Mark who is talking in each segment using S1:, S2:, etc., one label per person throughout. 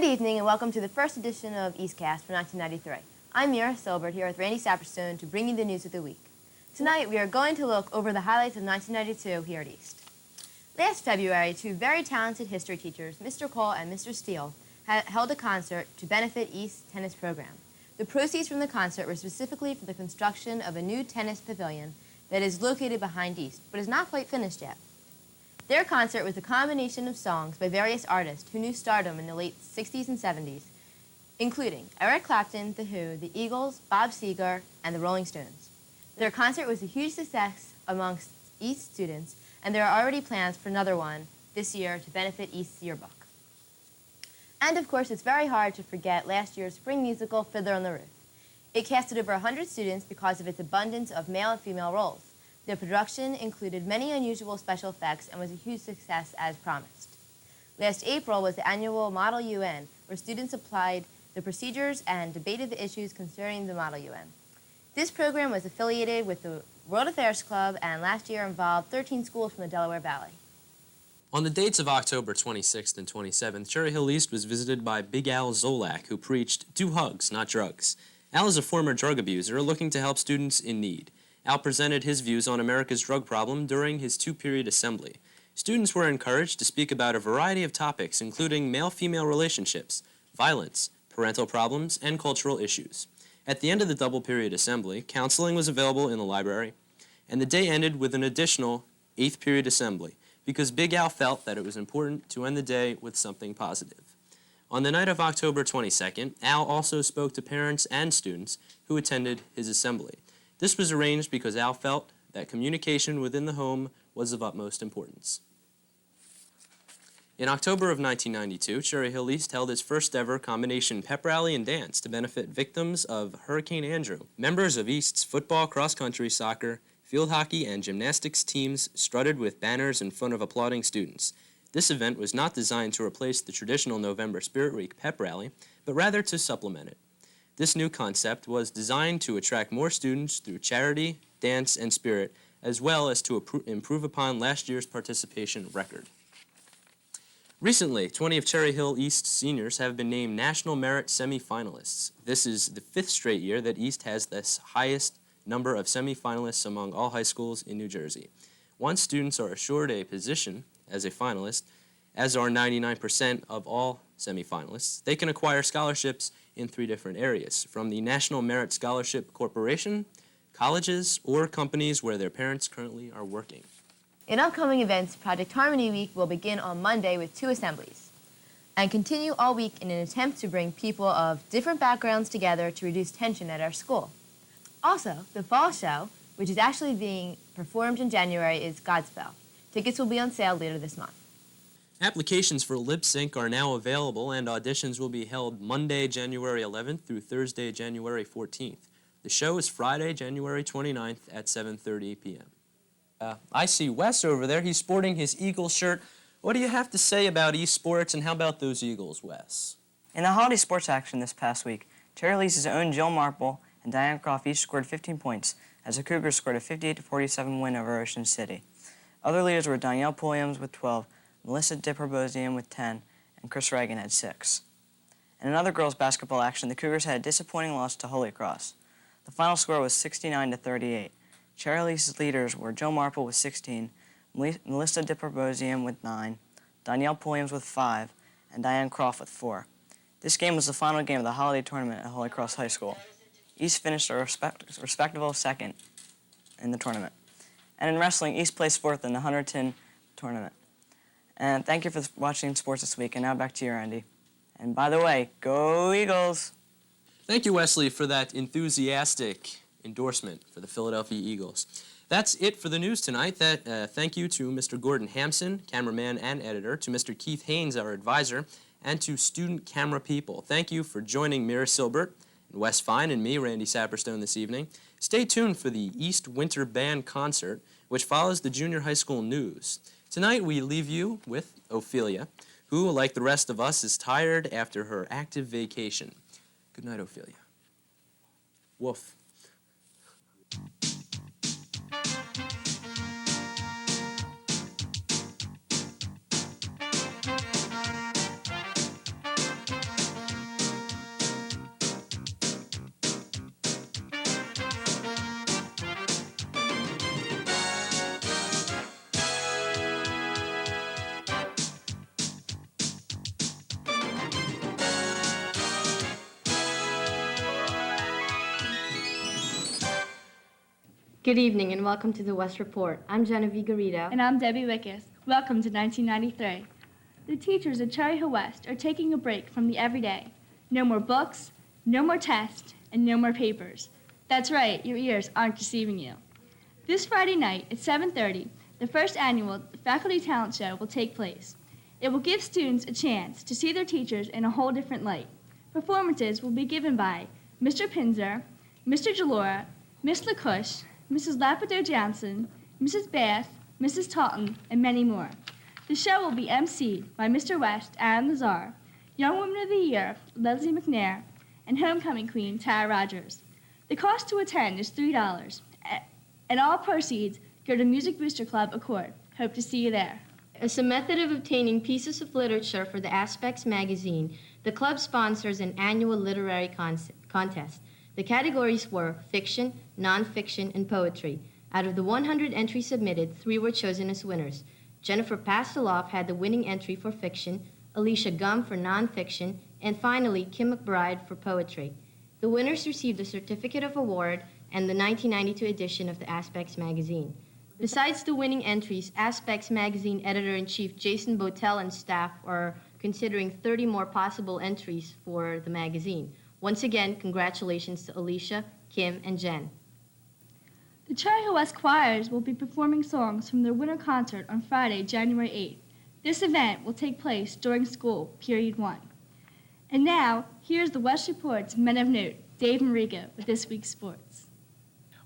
S1: Good evening and welcome to the first edition of EastCast for 1993. I'm Mira Silbert here with Randy Saperstone to bring you the news of the week. Tonight we are going to look over the highlights of 1992 here at East. Last February, two very talented history teachers, Mr. Cole and Mr. Steele, held a concert to benefit East's tennis program. The proceeds from the concert were specifically for the construction of a new tennis pavilion that is located behind East, but is not quite finished yet. Their concert was a combination of songs by various artists who knew stardom in the late 60s and 70s, including Eric Clapton, The Who, The Eagles, Bob Seger, and the Rolling Stones. Their concert was a huge success amongst East students, and there are already plans for another one this year to benefit East's yearbook. And of course, it's very hard to forget last year's spring musical, Fiddler on the Roof. It casted over 100 students because of its abundance of male and female roles. The production included many unusual special effects and was a huge success as promised. Last April was the annual Model UN, where students applied the procedures and debated the issues concerning the Model UN. This program was affiliated with the World Affairs Club and last year involved 13 schools from the Delaware Valley.
S2: On the dates of October 26th and 27th, Cherry Hill East was visited by Big Al Zolak, who preached, "Do hugs, not drugs." Al is a former drug abuser looking to help students in need. Al presented his views on America's drug problem during his two-period assembly. Students were encouraged to speak about a variety of topics, including male-female relationships, violence, parental problems, and cultural issues. At the end of the double-period assembly, counseling was available in the library, and the day ended with an additional eighth-period assembly, because Big Al felt that it was important to end the day with something positive. On the night of October 22nd, Al also spoke to parents and students who attended his assembly. This was arranged because Al felt that communication within the home was of utmost importance. In October of 1992, Cherry Hill East held its first ever combination pep rally and dance to benefit victims of Hurricane Andrew. Members of East's football, cross-country, soccer, field hockey, and gymnastics teams strutted with banners in front of applauding students. This event was not designed to replace the traditional November Spirit Week pep rally, but rather to supplement it. This new concept was designed to attract more students through charity, dance, and spirit, as well as to improve upon last year's participation record. Recently, 20 of Cherry Hill East seniors have been named National Merit semifinalists. This is the 5th straight year that East has this highest number of semifinalists among all high schools in New Jersey. Once students are assured a position as a finalist, as are 99% of all semifinalists, they can acquire scholarships in 3 different areas, from the National Merit Scholarship Corporation, colleges, or companies where their parents currently are working.
S1: In upcoming events, Project Harmony Week will begin on Monday with 2 assemblies and continue all week in an attempt to bring people of different backgrounds together to reduce tension at our school. Also, the fall show, which is actually being performed in January, is Godspell. Tickets will be on sale later this month.
S2: Applications for Lip Sync are now available, and auditions will be held Monday, January 11th through Thursday, January 14th. The show is Friday, January 29th at 7:30 p.m. I see Wes over there. He's sporting his Eagles shirt. What do you have to say about East sports, and how about those Eagles, Wes?
S3: In the holiday sports action this past week, Cherry Hill East's own Jill Marple and Diane Croft each scored 15 points, as the Cougars scored a 58-47 win over Ocean City. Other leaders were Danielle Pulliams with 12, Melissa Dipperbosian with 10, and Chris Reagan had 6. In another girls' basketball action, the Cougars had a disappointing loss to Holy Cross. The final score was 69-38. Cherry Hill East's leaders were Joe Marple with 16, Melissa Dipperbosian with 9, Danielle Pulliams with 5, and Diane Croft with 4. This game was the final game of the holiday tournament at Holy Cross High School. East finished a respectable second in the tournament. And in wrestling, East placed 4th in the 110 tournament. And thank you for watching sports this week. And now back to you, Randy. And by the way, go Eagles!
S2: Thank you, Wesley, for that enthusiastic endorsement for the Philadelphia Eagles. That's it for the news tonight. Thank you to Mr. Gordon Hampson, cameraman and editor, to Mr. Keith Haynes, our advisor, and to student camera people. Thank you for joining Mira Silbert, Wes Fine, and me, Randy Saperstone, this evening. Stay tuned for the East Winter Band Concert, which follows the junior high school news. Tonight, we leave you with Ophelia, who, like the rest of us, is tired after her active vacation. Good night, Ophelia. Woof.
S1: Good evening and welcome to the West Report. I'm Genevieve Garrido.
S4: And I'm Debbie Wickus. Welcome to 1993. The teachers at Cherry Hill West are taking a break from the everyday. No more books, no more tests, and no more papers. That's right, your ears aren't deceiving you. This Friday night at 7:30, the first annual Faculty Talent Show will take place. It will give students a chance to see their teachers in a whole different light. Performances will be given by Mr. Pinzer, Mr. Jalora, Miss LaCouche, Mrs. Lapido Johnson, Mrs. Bath, Mrs. Talton, and many more. The show will be emceed by Mr. West, Aaron Lazar, Young Woman of the Year, Leslie McNair, and Homecoming Queen, Tara Rogers. The cost to attend is $3, and all proceeds go to Music Booster Club Accord. Hope to see you there.
S1: As a method of obtaining pieces of literature for the Aspects magazine, the club sponsors an annual literary contest. The categories were fiction, nonfiction, and poetry. Out of the 100 entries submitted, 3 were chosen as winners. Jennifer Pasteloff had the winning entry for fiction, Alicia Gum for nonfiction, and finally, Kim McBride for poetry. The winners received a certificate of award and the 1992 edition of the Aspects magazine. Besides the winning entries, Aspects magazine editor-in-chief Jason Botel and staff are considering 30 more possible entries for the magazine. Once again, congratulations to Alicia, Kim, and Jen.
S4: The Cherry Hill West Choirs will be performing songs from their winter concert on Friday, January 8th. This event will take place during school, period 1. And now, here's the West Report's Men of Note, Dave Marico, with this week's sports.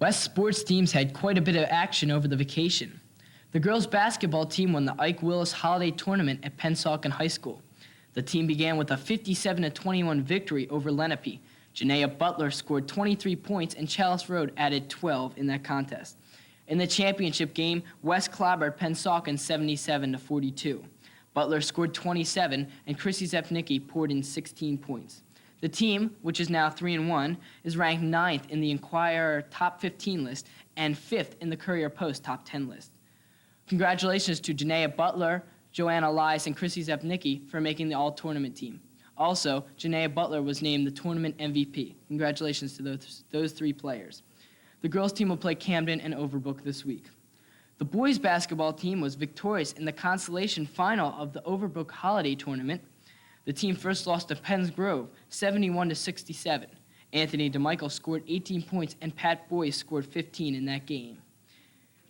S5: West sports teams had quite a bit of action over the vacation. The girls' basketball team won the Ike Willis Holiday Tournament at Pennsauken High School. The team began with a 57-21 victory over Lenape. Janaea Butler scored 23 points, and Chalice Road added 12 in that contest. In the championship game, West clobbered Pennsauken 77-42. Butler scored 27, and Chrissy Zepnicki poured in 16 points. The team, which is now 3-1, is ranked 9th in the Enquirer Top 15 list and 5th in the Courier Post Top 10 list. Congratulations to Janaea Butler, Joanna Elias, and Chrissy Zepnicki for making the all-tournament team. Also, Janaea Butler was named the tournament MVP. Congratulations to those 3 players. The girls' team will play Camden and Overbrook this week. The boys' basketball team was victorious in the consolation final of the Overbrook Holiday Tournament. The team first lost to Penns Grove, 71-67. Anthony DeMichael scored 18 points, and Pat Boyce scored 15 in that game.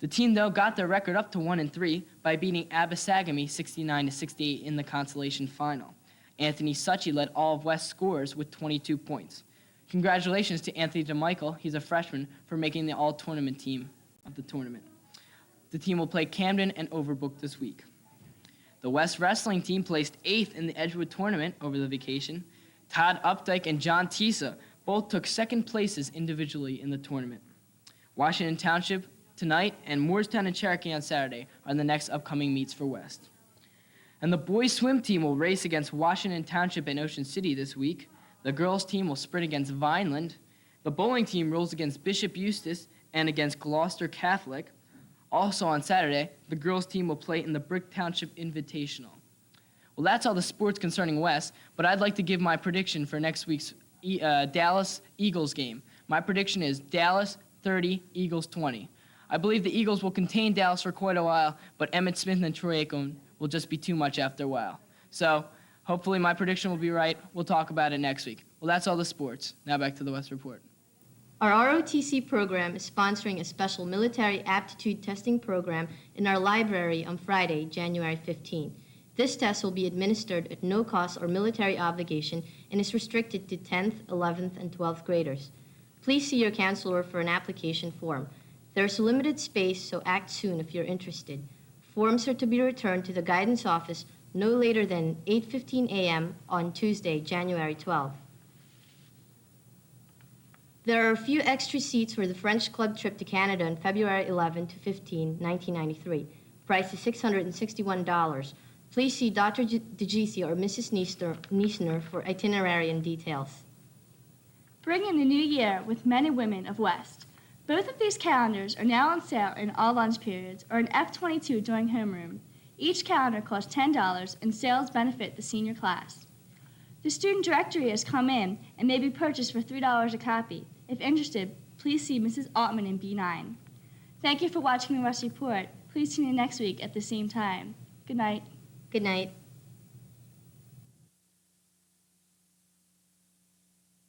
S5: The team, though, got their record up to 1-3 by beating Abasagami 69-68 in the consolation final. Anthony Succi led all of West's scorers with 22 points. Congratulations to Anthony DeMichael, he's a freshman, for making the all-tournament team of the tournament. The team will play Camden and Overbrook this week. The West wrestling team placed 8th in the Edgewood tournament over the vacation. Todd Updike and John Tisa both took 2nd places individually in the tournament. Washington Township tonight and Moorestown and Cherokee on Saturday are the next upcoming meets for West. And the boys swim team will race against Washington Township and Ocean City this week. The girls team will sprint against Vineland. The bowling team rolls against Bishop Eustace and against Gloucester Catholic. Also on Saturday, the girls team will play in the Brick Township Invitational. Well, that's all the sports concerning West, but I'd like to give my prediction for next week's Dallas Eagles game. My prediction is Dallas 30, Eagles 20. I believe the Eagles will contain Dallas for quite a while, but Emmitt Smith and Troy Aikman will just be too much after a while. So hopefully my prediction will be right. We'll talk about it next week. Well, that's all the sports. Now back to the West Report.
S1: Our ROTC program is sponsoring a special military aptitude testing program in our library on Friday, January 15. This test will be administered at no cost or military obligation and is restricted to 10th, 11th, and 12th graders. Please see your counselor for an application form. There's limited space, so act soon if you're interested. Forms are to be returned to the guidance office no later than 8:15 a.m. on Tuesday, January 12. There are a few extra seats for the French Club trip to Canada on February 11 to 15, 1993. Price is $661. Please see Dr. DeGisi or Mrs. Niesner for itinerary and details.
S4: Bring in the new year with Men and Women of West. Both of these calendars are now on sale in all lunch periods or in F22 during homeroom. Each calendar costs $10 and sales benefit the senior class. The student directory has come in and may be purchased for $3 a copy. If interested, please see Mrs. Altman in B9. Thank you for watching the West Report. Please tune in next week at the same time. Good night.
S1: Good night.